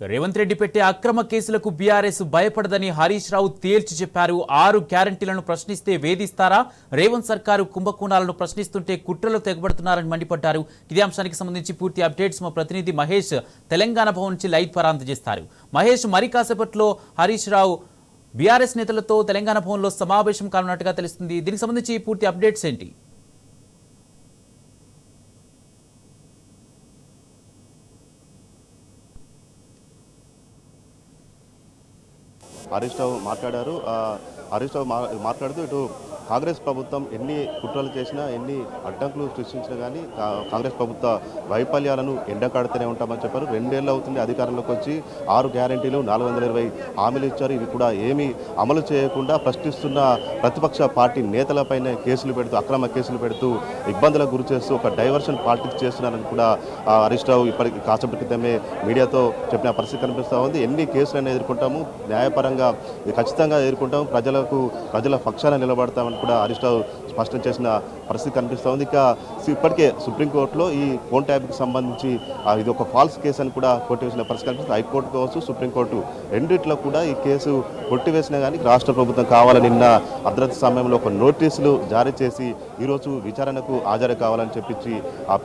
రేవంత్ రెడ్డి పెట్టే అక్రమ కేసులకు బీఆర్ఎస్ భయపడదని హరీష్ రావు తేల్చి చెప్పారు. 6 గ్యారంటీలను ప్రశ్నిస్తే వేధిస్తారా? రేవంత్ సర్కారు కుంభకోణాలను ప్రశ్నిస్తుంటే కుట్రలు తెగబడుతున్నారని మండిపడ్డారు. ఇదే అంశానికి సంబంధించి పూర్తి అప్డేట్స్ మా ప్రతినిధి మహేష్ తెలంగాణ భవన్ నుంచి లైవ్ ద్వారా అందజేస్తారు. మహేష్, మరి కాసేపట్లో హరీష్ రావు బీఆర్ఎస్ నేతలతో తెలంగాణ భవన్లో సమావేశం కానున్నట్టుగా తెలుస్తుంది. దీనికి సంబంధించి పూర్తి అప్డేట్స్ ఏంటి? హరీష్ రావు మాట్లాడారు. హరీష్ రావు మాట్లాడుతూ ఇటు కాంగ్రెస్ ప్రభుత్వం ఎన్ని కుట్రలు చేసినా ఎన్ని అడ్డంకులు సృష్టించినా కానీ కాంగ్రెస్ ప్రభుత్వ వైఫల్యాలను ఎండకాడుతూనే ఉంటామని చెప్పారు. 2 ఏళ్ళు అవుతుంది అధికారంలోకి వచ్చి 6 గ్యారంటీలు 420 హామీలు ఇచ్చారు. ఇవి కూడా ఏమీ అమలు చేయకుండా ప్రశ్నిస్తున్న ప్రతిపక్ష పార్టీ నేతలపైన కేసులు పెడుతూ అక్రమ కేసులు పెడుతూ ఇబ్బందులకు గురి చేస్తూ ఒక డైవర్షన్ పాలిటిక్స్ చేస్తున్నారని కూడా హరీష్ రావు ఇప్పటికి కాసేపటి క్రితమే మీడియాతో చెప్పిన పరిస్థితి కనిపిస్తూ ఉంది. ఎన్ని కేసులైనా ఎదుర్కొంటాము, న్యాయపరంగా ఖచ్చితంగా ఎదుర్కొంటాము, ప్రజల పక్షాన నిలబడతామని కూడా హరీష్ రావు స్పష్టం చేసిన పరిస్థితి కనిపిస్తూ ఉంది. ఇక ఇప్పటికే సుప్రీంకోర్టులో ఈ ఫోన్ ట్యాపింగ్కి సంబంధించి ఇది ఒక ఫాల్స్ కేసు అని కూడా కొట్టివేసిన పరిస్థితి కనిపిస్తుంది. హైకోర్టు కావచ్చు, సుప్రీంకోర్టు రెండిట్లో కూడా ఈ కేసు కొట్టివేసినా కానీ రాష్ట్ర ప్రభుత్వం కావాలని నిన్న అర్ధరాత్రి సమయంలో ఒక నోటీసులు జారీ చేసి ఈరోజు విచారణకు హాజరు కావాలని చెప్పించి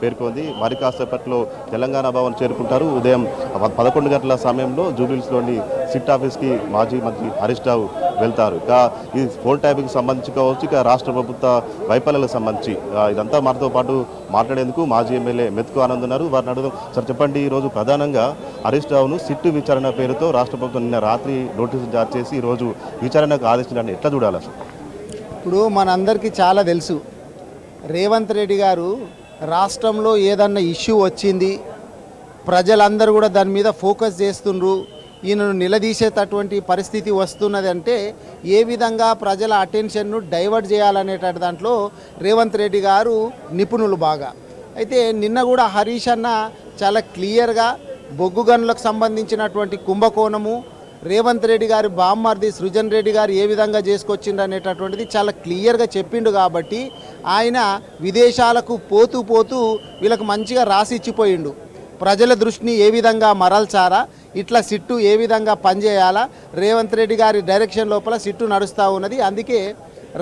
పేర్కొంది. మరి కాసేపట్లో తెలంగాణ భవన్ చేరుకుంటారు. ఉదయం 11 గంటల సమయంలో జూబ్లీహిల్స్లోని సిట్ ఆఫీస్కి మాజీ మంత్రి హరీష్ రావు వెళ్తారు. ఇక ఈ ఫోన్ ట్యాపింగ్కి సంబంధించి కావచ్చు, ఇక రాష్ట్ర ప్రభుత్వ వైఫల్యాలకు సంబంధించి ఇదంతా మనతో పాటు మాట్లాడేందుకు మాజీ ఎమ్మెల్యే మెతుకు ఆనంద్ ఉన్నారు. వారిని అడుగుదాం. సార్ చెప్పండి, ఈరోజు ప్రధానంగా హరీష్ రావును సిట్టు విచారణ పేరుతో రాష్ట్ర ప్రభుత్వం నిన్న రాత్రి నోటీసులు జారీ చేసి ఈరోజు విచారణకు ఆదేశించడాన్ని ఎట్లా చూడాలి అసలు? ఇప్పుడు మనందరికీ చాలా తెలుసు, రేవంత్ రెడ్డి గారు రాష్ట్రంలో ఏదన్నా ఇష్యూ వచ్చింది, ప్రజలందరూ కూడా దాని మీద ఫోకస్ చేస్తుండ్రు, ఈయనను నిలదీసేటటువంటి పరిస్థితి వస్తున్నది అంటే ఏ విధంగా ప్రజల అటెన్షన్ను డైవర్ట్ చేయాలనేటటువంటి దాంట్లో రేవంత్ రెడ్డి గారు నిపుణులు బాగా. అయితే నిన్న కూడా హరీష్ అన్న చాలా క్లియర్గా బొగ్గు గనులకు సంబంధించినటువంటి కుంభకోణము, రేవంత్ రెడ్డి గారి బామ్మర్ది సృజన్ రెడ్డి గారు ఏ విధంగా చేసుకొచ్చిండు అనేటటువంటిది చాలా క్లియర్గా చెప్పిండు. కాబట్టి ఆయన విదేశాలకు పోతూ వీళ్ళకు మంచిగా రాసిచ్చిపోయిండు. ప్రజల దృష్టిని ఏ విధంగా మరల్చారా, ఇట్లా సిట్టు ఏ విధంగా పనిచేయాలా, రేవంత్ రెడ్డి గారి డైరెక్షన్ లోపల సిట్టు నడుస్తూ ఉన్నది. అందుకే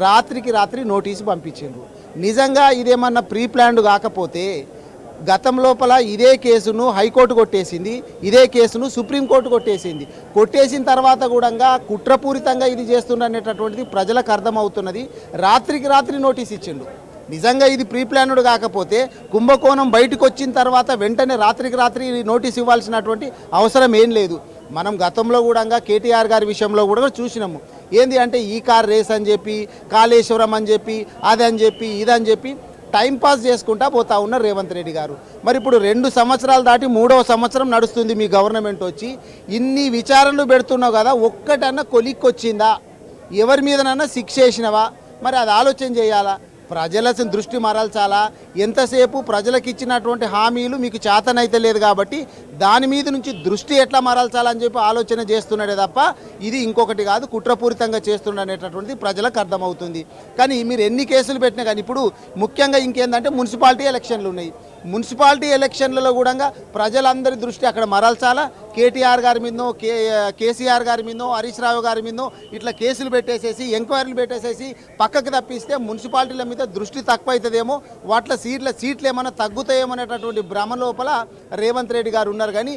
రాత్రికి రాత్రి నోటీసు పంపించిండ్రు. నిజంగా ఇదేమన్నా ప్రీ ప్లాన్డ్ కాకపోతే గతం లోపల ఇదే కేసును హైకోర్టు కొట్టేసింది, ఇదే కేసును సుప్రీంకోర్టు కొట్టేసిన తర్వాత కూడా కుట్రపూరితంగా ఇది చేస్తుండనేటటువంటిది ప్రజలకు అర్థమవుతున్నది. రాత్రికి రాత్రి నోటీస్ ఇచ్చిండు. నిజంగా ఇది ప్రీ ప్లాన్డ్ కాకపోతే కుంభకోణం బయటకు వచ్చిన తర్వాత వెంటనే రాత్రికి రాత్రి నోటీస్ ఇవ్వాల్సినటువంటి అవసరం ఏం లేదు. మనం గతంలో కూడా కేటీఆర్ గారి విషయంలో కూడా చూసినాము. ఏంది అంటే ఈ కార్ రేస్ అని చెప్పి, కాళేశ్వరం అని చెప్పి, అదని చెప్పి, ఇదని చెప్పి టైంపాస్ చేసుకుంటా పోతా ఉన్నారు రేవంత్ రెడ్డి గారు. మరి ఇప్పుడు 2 సంవత్సరాలు దాటి 3వ సంవత్సరం నడుస్తుంది మీ గవర్నమెంట్ వచ్చి. ఇన్ని విచారణలు పెడుతున్నావు కదా, ఒక్కటన్నా కొలిక్కొచ్చిందా? ఎవరి మీదనన్నా శిక్ష వేసినవా? మరి అది ఆలోచన చేయాలా? ప్రజల దృష్టి మరల్చాలా? ఎంతసేపు ప్రజలకు ఇచ్చినటువంటి హామీలు మీకు చేతనైతే లేదు కాబట్టి దాని మీద నుంచి దృష్టి ఎట్లా మరల్చాలని చెప్పి ఆలోచన చేస్తున్నాడే తప్ప ఇది ఇంకొకటి కాదు, కుట్రపూరితంగా చేస్తుండనేటటువంటిది ప్రజలకు అర్థమవుతుంది. కానీ మీరు ఎన్ని కేసులు పెట్టినా కానీ ఇప్పుడు ముఖ్యంగా ఇంకేందంటే మున్సిపాలిటీ ఎలక్షన్లు ఉన్నాయి. మున్సిపాలిటీ ఎలక్షన్లలో కూడా ప్రజలందరి దృష్టి అక్కడ మరల్చాలా? కేటీఆర్ గారి మీదనో, కేసీఆర్ గారి మీదనో, హరీష్ రావు గారి మీదనో ఇట్లా కేసులు పెట్టేసేసి ఎంక్వైరీలు పెట్టేసేసి పక్కకు తప్పిస్తే మున్సిపాలిటీల మీద దృష్టి తక్కువ అవుతుందేమో, వాటిలో సీట్లు ఏమైనా తగ్గుతాయేమో అనేటటువంటి భ్రమ లోపల రేవంత్ రెడ్డి గారు ఉన్నారు. కానీ